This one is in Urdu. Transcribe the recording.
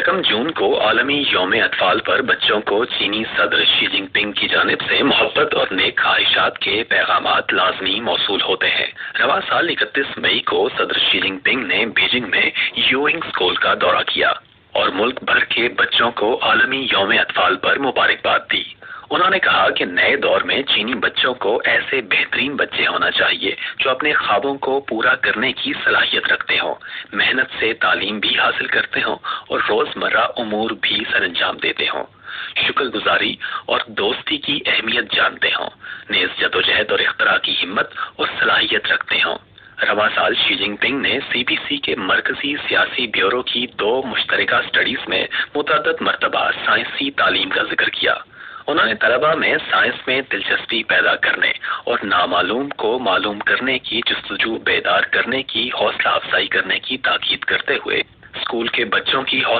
یکم جون کو عالمی یوم اطفال پر بچوں کو چینی صدر شی جن پنگ کی جانب سے محبت اور نیک خواہشات کے پیغامات لازمی موصول ہوتے ہیں۔ رواں سال 31 مئی کو صدر شی جن پنگ نے بیجنگ میں یوئنگ اسکول کا دورہ کیا اور ملک بھر کے بچوں کو عالمی یوم اطفال پر مبارکباد دی۔ انہوں نے کہا کہ نئے دور میں چینی بچوں کو ایسے بہترین بچے ہونا چاہیے جو اپنے خوابوں کو پورا کرنے کی صلاحیت رکھتے ہوں، محنت سے تعلیم بھی حاصل کرتے ہوں اور روزمرہ امور بھی سر انجام دیتے ہوں، شکر گزاری اور دوستی کی اہمیت جانتے ہوں، نیز جدوجہد اور اختراع کی ہمت اور صلاحیت رکھتے ہوں۔ رواں سال شی جن پنگ نے سی بی سی کے مرکزی سیاسی بیورو کی 2 مشترکہ سٹڈیز میں متعدد مرتبہ سائنسی تعلیم کا ذکر کیا۔ انہوں نے طلباء میں سائنس میں دلچسپی پیدا کرنے اور نامعلوم کو معلوم کرنے کی جستجو بیدار کرنے کی حوصلہ افزائی کرنے کی تاکید کرتے ہوئے اسکول کے بچوں کی